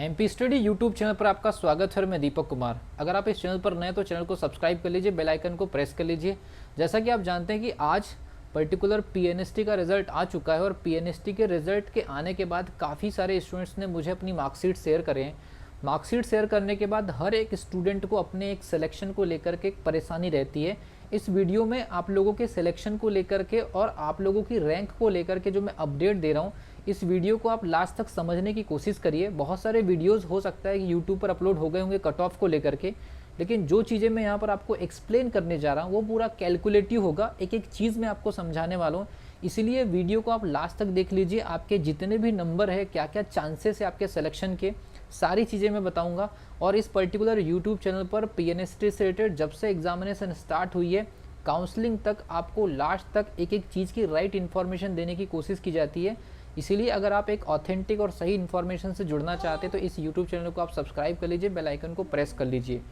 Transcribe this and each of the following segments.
MP study YouTube channel पर आपका स्वागत है। मैं दीपक कुमार। अगर आप इस चैनल पर नए तो चैनल को सब्सक्राइब कर लीजिए, बेल आइकन को प्रेस कर लीजिए। जैसा कि आप जानते हैं कि आज पर्टिकुलर पीएनएसटी का रिजल्ट आ चुका है और पीएनएसटी के रिजल्ट के आने के बाद काफ़ी सारे स्टूडेंट्स ने मुझे अपनी मार्कशीट शेयर करे हैं। मार्कशीट शेयर करने के बाद हर एक स्टूडेंट को अपने एक सिलेक्शन को लेकर के एक परेशानी रहती है। इस वीडियो में आप लोगों के सिलेक्शन को लेकर के और आप लोगों की रैंक को लेकर के जो मैं अपडेट दे रहा हूँ, इस वीडियो को आप लास्ट तक समझने की कोशिश करिए। बहुत सारे वीडियोस हो सकता है कि यूट्यूब पर अपलोड हो गए होंगे कट ऑफ को लेकर के, लेकिन जो चीज़ें मैं यहाँ पर आपको एक्सप्लेन करने जा रहा हूँ वो पूरा कैलकुलेटिव होगा। एक एक चीज़ मैं आपको समझाने वाला हूँ, इसीलिए वीडियो को आप लास्ट तक देख लीजिए। आपके जितने भी नंबर है, क्या क्या चांसेस है आपके सिलेक्शन के, सारी चीज़ें मैं बताऊँगा। और इस पर्टिकुलर यूट्यूब चैनल पर पीएनएसटी से रिलेटेड जब से एग्जामिनेशन स्टार्ट हुई है काउंसलिंग तक, आपको लास्ट तक एक एक चीज़ की राइट इन्फॉर्मेशन देने की कोशिश की जाती है। इसीलिए अगर आप एक ऑथेंटिक और सही इन्फॉर्मेशन से जुड़ना चाहते हैं तो इस यूट्यूब चैनल को आप सब्सक्राइब कर लीजिए, बेल आइकन को प्रेस कर लीजिए।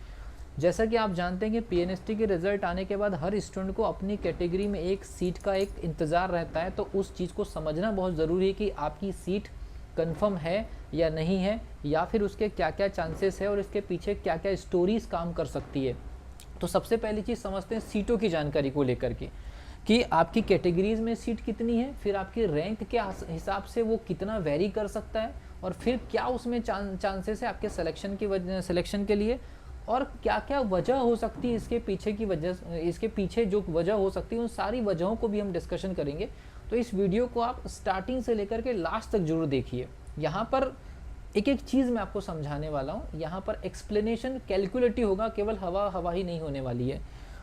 जैसा कि आप जानते हैं कि पीएनएसटी के रिजल्ट आने के बाद हर स्टूडेंट को अपनी कैटेगरी में एक सीट का एक इंतज़ार रहता है, तो उस चीज़ को समझना बहुत ज़रूरी है कि आपकी सीट कंफर्म है या नहीं है, या फिर उसके क्या क्या चांसेस है और इसके पीछे क्या क्या स्टोरीज काम कर सकती है। तो सबसे पहली चीज़ समझते हैं सीटों की जानकारी को लेकर के कि आपकी कैटेगरीज में सीट कितनी है, फिर आपकी रैंक के हिसाब से वो कितना वेरी कर सकता है, और फिर क्या उसमें चांसेस है आपके सिलेक्शन के लिए, और क्या क्या वजह हो सकती है इसके पीछे की वजह, इसके पीछे जो वजह हो सकती है उन सारी वजहों को भी हम डिस्कशन करेंगे। तो इस वीडियो को आप स्टार्टिंग से लेकर के लास्ट तक जरूर देखिए। यहाँ पर एक एक चीज़ मैं आपको समझाने वाला हूँ। यहाँ पर एक्सप्लेनेशन कैलकुलेटिव होगा, केवल हवा हवा ही नहीं होने वाली है।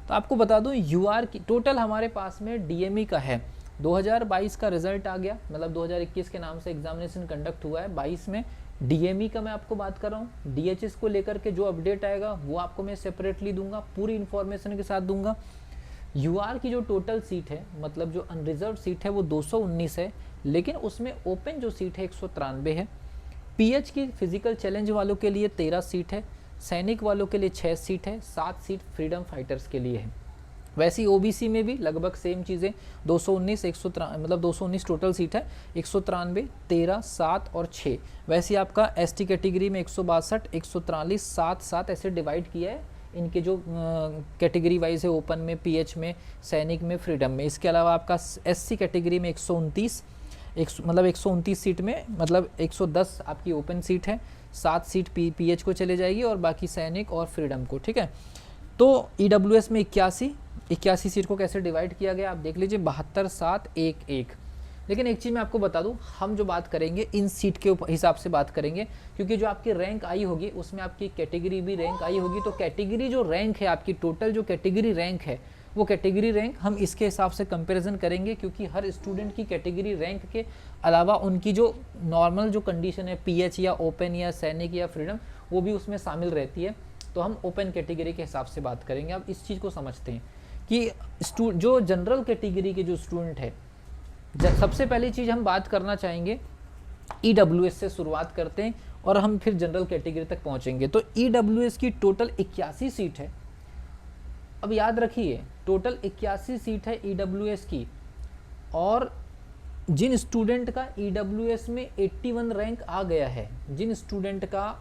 तो आपको बता दूं यूआर की टोटल हमारे पास में डीएमई का है 2022 का रिजल्ट आ गया, मतलब 2021 के नाम से एग्जामिनेशन कंडक्ट हुआ है। 22 में डीएमई का मैं आपको बात कर रहा हूँ। डीएचएस को लेकर के जो अपडेट आएगा वो आपको मैं सेपरेटली दूंगा, पूरी इन्फॉर्मेशन के साथ दूंगा। यूआर की जो टोटल सीट है, मतलब जो अनरिजर्व सीट है वो 219 है, लेकिन उसमें ओपन जो सीट है 193 है। पीएच की फिजिकल चैलेंज वालों के लिए 13 सीट है, सैनिक वालों के लिए 6 सीट है, 7 सीट फ्रीडम फाइटर्स के लिए है। वैसे ही ओबीसी में भी लगभग सेम चीज़ें 219 मतलब 219 टोटल सीट है, 193 13 7 और 6। वैसे ही आपका एसटी कैटेगरी में 162 143 7 7 ऐसे डिवाइड किया है इनके जो कैटेगरी वाइज है, ओपन में, पीएच में, सैनिक में, फ्रीडम में। इसके अलावा आपका एससी कैटेगरी में 129 मतलब 129 सीट में मतलब 110 आपकी ओपन सीट है, 7 सीट पीएच को चले जाएगी और बाकी सैनिक और फ्रीडम को, ठीक है। तो ईडब्ल्यूएस में 81 सीट को कैसे डिवाइड किया गया आप देख लीजिए, 72 7 1 1। लेकिन एक चीज़ मैं आपको बता दूं, हम जो बात करेंगे इन सीट के हिसाब से बात करेंगे, क्योंकि जो आपकी रैंक आई होगी उसमें आपकी कैटेगरी भी रैंक आई होगी। तो कैटेगरी जो रैंक है आपकी, टोटल जो कैटेगरी रैंक है वो कैटेगरी रैंक हम इसके हिसाब से कंपैरिजन करेंगे, क्योंकि हर स्टूडेंट की कैटेगरी रैंक के अलावा उनकी जो नॉर्मल जो कंडीशन है पीएच या ओपन या सैनिक या फ्रीडम, वो भी उसमें शामिल रहती है। तो हम ओपन कैटेगरी के हिसाब से बात करेंगे। अब इस चीज़ को समझते हैं कि जो जनरल कैटेगरी के जो स्टूडेंट है, सबसे पहली चीज़ हम बात करना चाहेंगे ईडब्ल्यूएस से शुरुआत करते हैं और हम फिर जनरल कैटेगरी तक पहुँचेंगे। तो ईडब्ल्यूएस की टोटल 81 सीट है। अब याद रखिए टोटल 81 सीट है ईडब्ल्यूएस की, और जिन स्टूडेंट का ईडब्ल्यूएस में 81 रैंक आ गया है, जिन स्टूडेंट्स का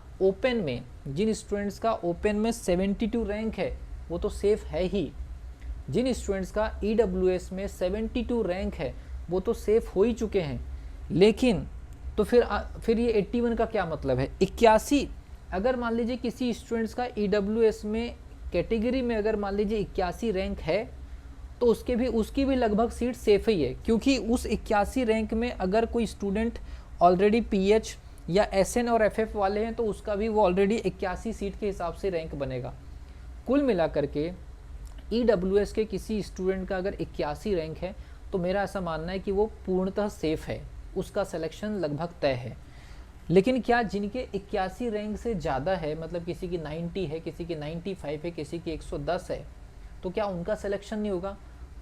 ओपन में 72 रैंक है वो तो सेफ है ही। जिन स्टूडेंट्स का ईडब्ल्यूएस में 72 रैंक है वो तो सेफ हो ही चुके हैं। लेकिन तो फिर ये 81 का क्या मतलब है? 81, अगर मान लीजिए किसी स्टूडेंट्स का ईडब्ल्यूएस में कैटेगरी में अगर मान लीजिए 81 रैंक है तो उसकी भी लगभग सीट सेफ ही है, क्योंकि उस 81 रैंक में अगर कोई स्टूडेंट ऑलरेडी पीएच या एसएन और एफएफ वाले हैं तो उसका भी वो ऑलरेडी 81 सीट के हिसाब से रैंक बनेगा। कुल मिलाकर के ईडब्ल्यूएस के किसी स्टूडेंट का अगर 81 रैंक है तो मेरा ऐसा मानना है कि वो पूर्णतः सेफ है, उसका सिलेक्शन लगभग तय है। लेकिन क्या जिनके 81 रैंक से ज़्यादा है, मतलब किसी की 90 है, किसी की 95 है, किसी की 110 है, तो क्या उनका सिलेक्शन नहीं होगा?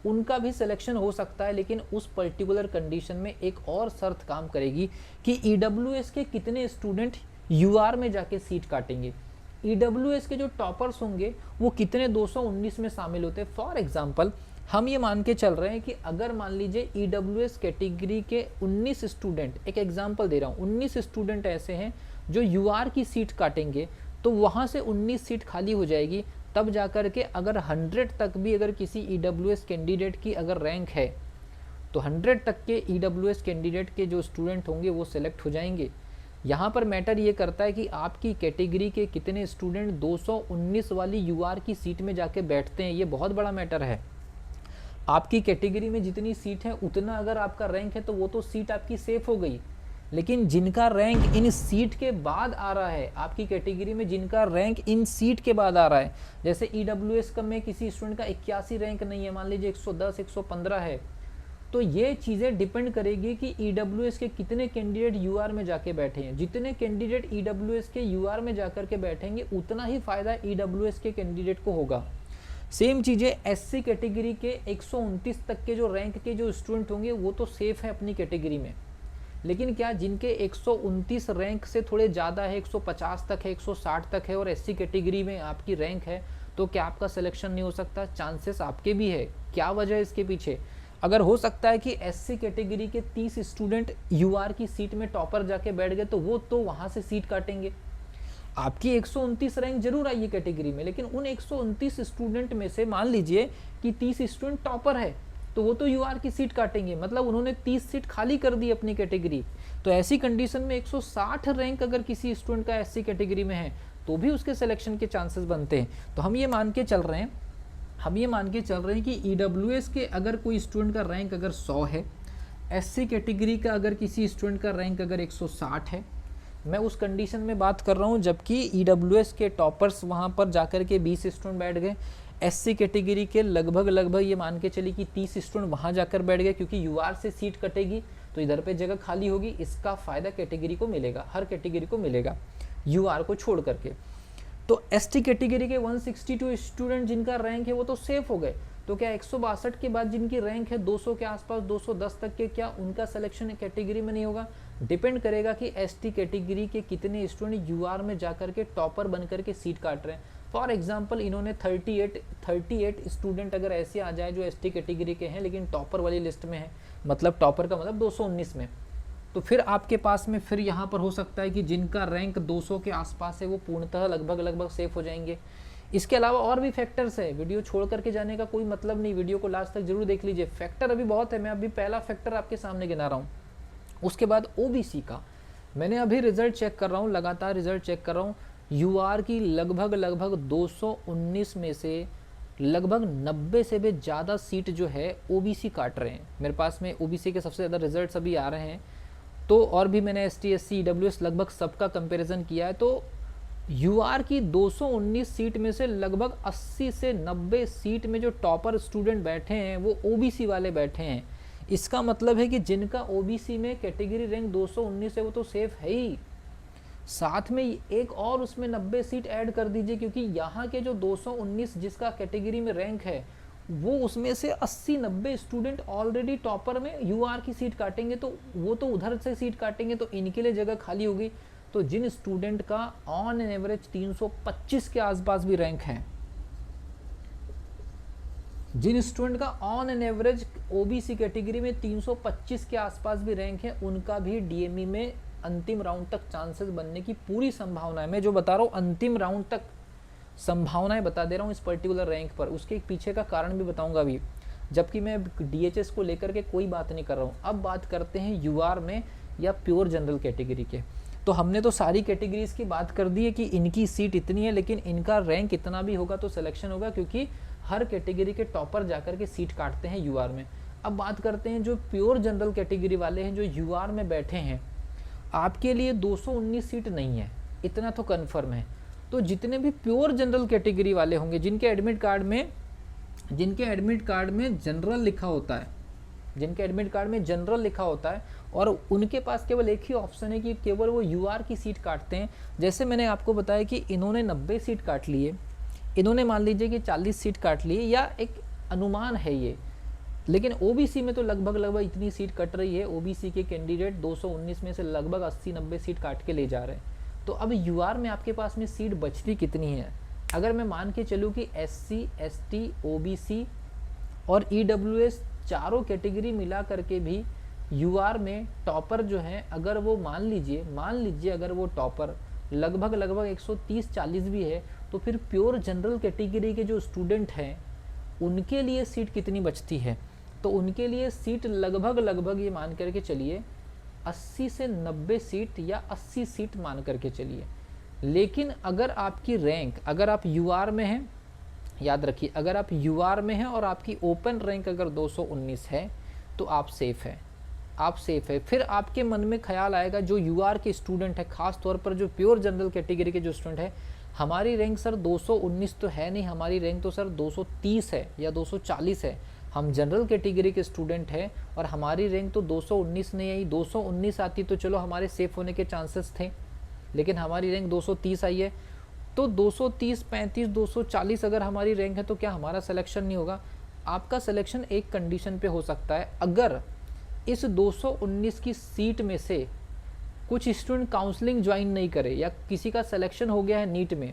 उनका भी सिलेक्शन हो सकता है, लेकिन उस पर्टिकुलर कंडीशन में एक और शर्त काम करेगी कि ईडब्ल्यूएस के कितने स्टूडेंट यूआर में जाके सीट काटेंगे। ईडब्ल्यूएस के जो टॉपर्स होंगे वो कितने 219 में शामिल होते हैं। फॉर एग्जाम्पल हम ये मान के चल रहे हैं कि अगर मान लीजिए ईडब्ल्यूएस कैटेगरी के 19 स्टूडेंट, एक एग्जांपल दे रहा हूँ, 19 स्टूडेंट ऐसे हैं जो यूआर की सीट काटेंगे तो वहाँ से 19 सीट खाली हो जाएगी। तब जा कर के अगर 100 तक भी अगर किसी ईडब्ल्यूएस कैंडिडेट की अगर रैंक है तो 100 तक के ईडब्ल्यूएस कैंडिडेट के जो स्टूडेंट होंगे वो सिलेक्ट हो जाएंगे। यहाँ पर मैटर ये करता है कि आपकी कैटेगरी के कितने स्टूडेंट 219 वाली यूआर की सीट में जाके बैठते हैं, ये बहुत बड़ा मैटर है। आपकी कैटेगरी में जितनी सीट है उतना अगर आपका रैंक है तो वो तो सीट आपकी सेफ हो गई, लेकिन जिनका रैंक इन सीट के बाद आ रहा है, आपकी कैटेगरी में जिनका रैंक इन सीट के बाद आ रहा है, जैसे ईडब्ल्यूएस का में किसी स्टूडेंट का 81 रैंक नहीं है, मान लीजिए 110 115 है, तो ये चीज़ें डिपेंड करेगी कि ईडब्ल्यूएस के कितने कैंडिडेट यूआर में जाके बैठे हैं। जितने कैंडिडेट ईडब्ल्यूएस के यूआर में जाकर के बैठेंगे उतना ही फ़ायदा ईडब्ल्यूएस के कैंडिडेट को होगा। सेम चीज़ें एससी कैटेगरी के 129 तक के जो रैंक के जो स्टूडेंट होंगे वो तो सेफ है अपनी कैटेगरी में, लेकिन क्या जिनके 129 रैंक से थोड़े ज़्यादा है, 150 तक है, 160 तक है और एससी कैटेगरी में आपकी रैंक है, तो क्या आपका सिलेक्शन नहीं हो सकता? चांसेस आपके भी है। क्या वजह है इसके पीछे? अगर हो सकता है कि एससी कैटेगरी के 30 स्टूडेंट यूआर की सीट में टॉपर जाके बैठ गए तो वो तो वहाँ से सीट काटेंगे। आपकी 129 रैंक जरूर आई है कैटेगरी में, लेकिन उन 129 स्टूडेंट में से मान लीजिए कि 30 स्टूडेंट टॉपर है तो वो तो यूआर की सीट काटेंगे, मतलब उन्होंने 30 सीट खाली कर दी अपनी कैटेगरी। तो ऐसी कंडीशन में 160 रैंक अगर किसी स्टूडेंट का एससी कैटेगरी में है तो भी उसके सिलेक्शन के चांसेस बनते हैं। तो हम ये मान के चल रहे हैं कि ईडब्ल्यूएस के अगर कोई स्टूडेंट का रैंक अगर 100 है, एससी कैटेगरी का अगर किसी स्टूडेंट का रैंक अगर 160 है, मैं उस कंडीशन में बात कर रहा हूँ जबकि ईडब्ल्यूएस के टॉपर्स वहाँ पर जाकर के 20 स्टूडेंट बैठ गए, एससी कैटेगरी के लगभग ये मान के चली कि 30 स्टूडेंट वहाँ जाकर बैठ गए, क्योंकि यूआर से सीट कटेगी तो इधर पे जगह खाली होगी। इसका फ़ायदा कैटेगरी को मिलेगा, हर कैटेगरी को मिलेगा यूआर को छोड़ करके। तो एसटी कैटेगरी के 162 स्टूडेंट जिनका रैंक है वो तो सेफ हो गए। तो क्या 162 के बाद जिनकी रैंक है 200 के आसपास, 210 तक के, क्या उनका सिलेक्शन कैटेगरी में नहीं होगा? डिपेंड करेगा कि एसटी कैटेगरी के कितने स्टूडेंट यूआर में जाकर के टॉपर बन करके सीट काट रहे हैं। फॉर एग्जांपल इन्होंने 38 स्टूडेंट अगर ऐसे आ जाए जो एसटी कैटेगरी के हैं लेकिन टॉपर वाली लिस्ट में है, मतलब टॉपर का मतलब 219 में, तो फिर आपके पास में फिर यहाँ पर हो सकता है कि जिनका रैंक 200 के आसपास है वो पूर्णतः लगभग सेफ हो जाएंगे। इसके अलावा और भी फैक्टर्स है, वीडियो छोड़ करके जाने का कोई मतलब नहीं, वीडियो को लास्ट तक जरूर देख लीजिए। फैक्टर अभी बहुत है, मैं अभी पहला फैक्टर आपके सामने गिना रहा हूँ। उसके बाद ओबीसी का मैंने अभी रिजल्ट चेक कर रहा हूँ, लगातार रिजल्ट चेक कर रहा हूँ। यूआर की लगभग 219 में से लगभग 90 से भी ज़्यादा सीट जो है ओबीसी काट रहे हैं। मेरे पास में ओबीसी के सबसे ज़्यादा रिजल्ट्स अभी आ रहे हैं। तो और भी मैंने एसटी एससी ईडब्ल्यूएस लगभग सबका कंपैरिजन किया है। तो यूआर की 219 सीट में से लगभग 80 से 90 सीट में जो टॉपर स्टूडेंट बैठे हैं वो ओबीसी वाले बैठे हैं। इसका मतलब है कि जिनका ओबीसी में कैटेगरी रैंक 219 है वो तो सेफ है ही, साथ में एक और उसमें 90 सीट ऐड कर दीजिए, क्योंकि यहाँ के जो 219 जिसका कैटेगरी में रैंक है वो उसमें से 80-90 स्टूडेंट ऑलरेडी टॉपर में यूआर की सीट काटेंगे, तो वो तो उधर से सीट काटेंगे तो इनके लिए जगह खाली होगी। तो जिन स्टूडेंट का ऑन एन एवरेज 325 के आसपास भी रैंक है, जिन स्टूडेंट का on an average OBC category में 325 के आसपास भी रैंक है, उनका भी डीएमई में अंतिम राउंड तक चांसेस बनने की पूरी संभावना है। मैं जो बता रहा हूँ अंतिम राउंड तक संभावनाएं बता दे रहा हूँ इस पर्टिकुलर रैंक पर, उसके पीछे का कारण भी बताऊंगा अभी, जबकि मैं डीएचएस को लेकर के कोई बात नहीं कर रहा हूँ। अब बात करते हैं यूआर में या प्योर जनरल कैटेगरी के। तो हमने तो सारी कैटेगरीज की बात कर दी है कि इनकी सीट इतनी है, लेकिन इनका रैंक इतना भी होगा तो सिलेक्शन होगा, क्योंकि हर कैटेगरी के टॉपर जाकर के सीट काटते हैं यूआर में। अब बात करते हैं जो प्योर जनरल कैटेगरी वाले हैं जो यूआर में बैठे हैं, आपके लिए 219 सीट नहीं है, इतना तो कन्फर्म है। तो जितने भी प्योर जनरल कैटेगरी वाले होंगे जिनके एडमिट कार्ड में जनरल लिखा होता है, जिनके एडमिट कार्ड में जनरल लिखा होता है और उनके पास केवल एक ही ऑप्शन है कि केवल वो यूआर की सीट काटते हैं। जैसे मैंने आपको बताया कि इन्होंने 90 सीट काट लिए, इन्होंने मान लीजिए कि 40 सीट काट लिए, या एक अनुमान है ये, लेकिन ओबीसी में तो लगभग इतनी सीट कट रही है। ओबीसी के कैंडिडेट 219 में से लगभग 80-90 सीट काट के ले जा रहे हैं। तो अब यूआर में आपके पास में सीट बचती कितनी है? अगर मैं मान के चलूँ कि एससी, एसटी, ओबीसी और ईडब्ल्यूएस चारों कैटेगरी मिला करके भी यूआर में टॉपर जो है, अगर वो मान लीजिए अगर वो टॉपर लगभग 130-40 भी है, तो फिर प्योर जनरल कैटेगरी के जो स्टूडेंट हैं उनके लिए सीट कितनी बचती है? तो उनके लिए सीट लगभग ये मान करके चलिए 80 से 90 सीट या 80 सीट मान करके चलिए। लेकिन अगर आपकी रैंक, अगर आप यूआर में हैं, याद रखिए अगर आप यूआर में हैं और आपकी ओपन रैंक अगर 219 है तो आप सेफ है। फिर आपके मन में ख्याल आएगा जो यूआर के स्टूडेंट है, खास तौर पर जो प्योर जनरल कैटेगरी के जो स्टूडेंट है, हमारी रैंक सर 219 तो है नहीं, हमारी रैंक तो सर 230 है या 240 है। हम जनरल कैटेगरी के स्टूडेंट हैं और हमारी रैंक तो 219 नहीं आई। 219 आती तो चलो हमारे सेफ होने के चांसेस थे, लेकिन हमारी रैंक 230 आई है। तो 230, 35, 240 अगर हमारी रैंक है तो क्या हमारा सिलेक्शन नहीं होगा? आपका सिलेक्शन एक कंडीशन पे हो सकता है, अगर इस 219 की सीट में से कुछ स्टूडेंट काउंसलिंग ज्वाइन नहीं करे या किसी का सिलेक्शन हो गया है नीट में,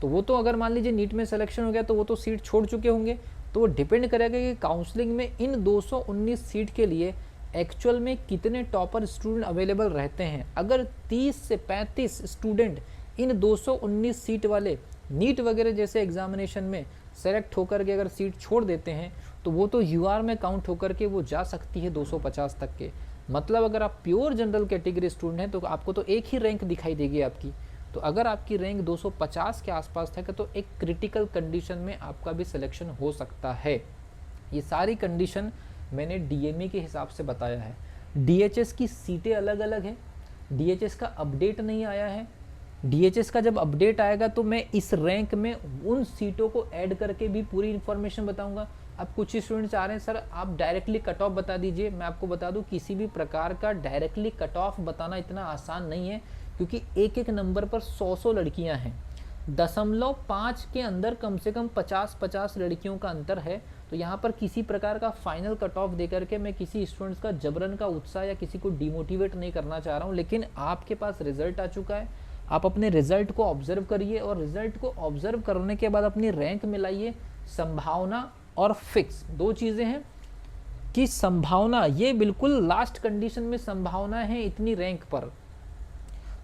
तो वो तो अगर मान लीजिए नीट में सिलेक्शन हो गया तो वो तो सीट छोड़ चुके होंगे। तो वो डिपेंड करेगा कि काउंसलिंग में इन 219 सीट के लिए एक्चुअल में कितने टॉपर स्टूडेंट अवेलेबल रहते हैं। अगर 30 से 35 स्टूडेंट इन 219 सीट वाले नीट वगैरह जैसे एग्जामिनेशन में सेलेक्ट होकर के अगर सीट छोड़ देते हैं तो वो तो यूआर में काउंट होकर के वो जा सकती है 250 तक के। मतलब अगर आप प्योर जनरल कैटेगरी स्टूडेंट हैं तो आपको तो एक ही रैंक दिखाई देगी आपकी। तो अगर आपकी रैंक 250 के आसपास है तो एक क्रिटिकल कंडीशन में आपका भी सिलेक्शन हो सकता है। ये सारी कंडीशन मैंने डीएमई के हिसाब से बताया है। डीएचएस की सीटें अलग अलग हैं, डीएचएस का अपडेट नहीं आया है। डीएचएस का जब अपडेट आएगा तो मैं इस रैंक में उन सीटों को ऐड करके भी पूरी इन्फॉर्मेशन बताऊंगा। अब कुछ स्टूडेंट्स आ रहे हैं सर आप डायरेक्टली कट ऑफ बता दीजिए। मैं आपको बता दूं किसी भी प्रकार का डायरेक्टली कट ऑफ बताना इतना आसान नहीं है, क्योंकि एक एक नंबर पर 100 लड़कियां हैं। 0.5 के अंदर कम से कम 50 लड़कियों का अंतर है। तो यहाँ पर किसी प्रकार का फाइनल कट ऑफ दे करके मैं किसी स्टूडेंट्स का जबरन का उत्साह या किसी को डिमोटिवेट नहीं करना चाह रहा हूँ। लेकिन आपके पास रिजल्ट आ चुका है, आप अपने रिजल्ट को ऑब्जर्व करिए और रिजल्ट को ऑब्जर्व करने के बाद अपनी रैंक मिलाइए। संभावना और फिक्स दो चीज़ें हैं कि संभावना ये बिल्कुल लास्ट कंडीशन में संभावना है इतनी रैंक पर,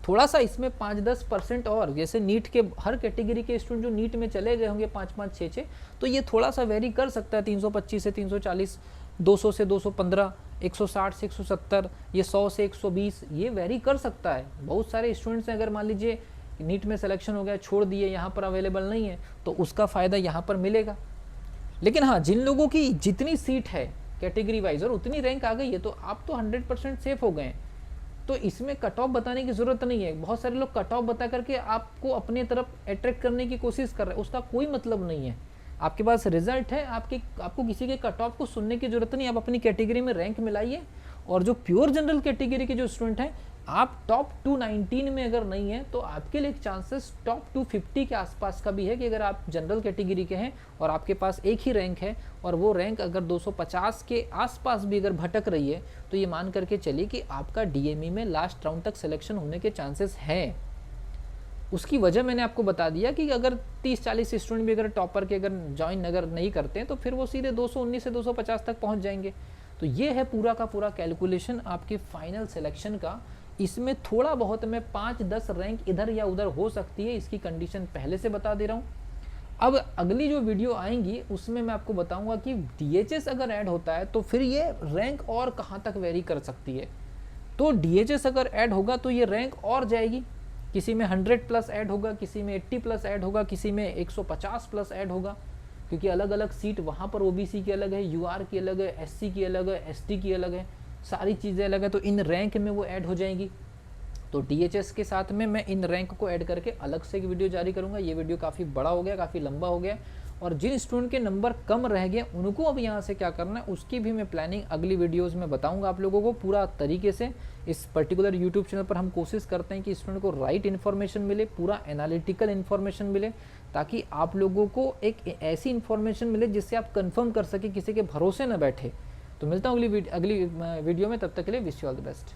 थोड़ा सा इसमें 5-10% और, जैसे नीट के हर कैटेगरी के स्टूडेंट जो नीट में चले गए होंगे 5-5, 6-6, तो ये थोड़ा सा वेरी कर सकता है 325 से 340, 200 से 215, 160 से 170, ये 100 से 120, ये वेरी कर सकता है। बहुत सारे स्टूडेंट्स हैं अगर मान लीजिए नीट में सिलेक्शन हो गया, छोड़ दिए, यहाँ पर अवेलेबल नहीं है, तो उसका फ़ायदा यहाँ पर मिलेगा। लेकिन हाँ, जिन लोगों की जितनी सीट है कैटेगरी वाइज और उतनी रैंक आ गई है तो आप तो 100% सेफ हो गए। तो इसमें कट ऑफ बताने की ज़रूरत नहीं है। बहुत सारे लोग कट ऑफ बता करके आपको अपनी तरफ अट्रैक्ट करने की कोशिश कर रहे हैं, उसका कोई मतलब नहीं है। आपके पास रिजल्ट है, आपको किसी के कट ऑफ को सुनने की ज़रूरत नहीं। आप अपनी कैटेगरी में रैंक मिलाइए। और जो प्योर जनरल कैटेगरी के जो स्टूडेंट हैं, आप टॉप 219 में अगर नहीं है तो आपके लिए एक चांसेस टॉप 250 के आसपास का भी है कि अगर आप जनरल कैटेगरी के हैं और आपके पास एक ही रैंक है और वो रैंक अगर 250 के आसपास भी अगर भटक रही है तो ये मान करके चलिए कि आपका डीएमई में लास्ट राउंड तक सिलेक्शन होने के चांसेस हैं। उसकी वजह मैंने आपको बता दिया कि अगर 30-40 स्टूडेंट भी अगर टॉपर के अगर ज्वाइन अगर नहीं करते हैं तो फिर वो सीधे 219 से 250 तक पहुंच जाएंगे। तो ये है पूरा का पूरा कैलकुलेशन आपके फाइनल सिलेक्शन का। इसमें थोड़ा बहुत में 5-10 रैंक इधर या उधर हो सकती है, इसकी कंडीशन पहले से बता दे रहा हूँ। अब अगली जो वीडियो आएंगी उसमें मैं आपको बताऊंगा कि डीएचएस अगर ऐड होता है तो फिर ये रैंक और कहाँ तक वेरी कर सकती है। तो डीएचएस अगर ऐड होगा तो ये रैंक और जाएगी, किसी में 100+ ऐड होगा, किसी में 80+ ऐड होगा, किसी में 150+ ऐड होगा, क्योंकि अलग अलग सीट वहाँ पर ओबीसी की अलग है, यूआर की अलग है, एससी की अलग है, एसटी की अलग है, सारी चीज़ें अलग है। तो इन रैंक में वो ऐड हो जाएंगी। तो डीएचएस के साथ में मैं इन रैंक को ऐड करके अलग से एक वीडियो जारी करूंगा। ये वीडियो काफ़ी बड़ा हो गया, काफ़ी लंबा हो गया, और जिन स्टूडेंट के नंबर कम रह गए उनको अब यहाँ से क्या करना है उसकी भी मैं प्लानिंग अगली वीडियोज़ में बताऊँगा आप लोगों को पूरा तरीके से। इस पर्टिकुलर यूट्यूब चैनल पर हम कोशिश करते हैं कि स्टूडेंट को राइट इन्फॉर्मेशन मिले, पूरा एनालिटिकल इन्फॉर्मेशन मिले, ताकि आप लोगों को एक ऐसी इन्फॉर्मेशन मिले जिससे आप कंफर्म कर सके, किसी के भरोसे न बैठे। तो मिलता हूँ अगली वीडियो में, तब तक के लिए wish you all the best.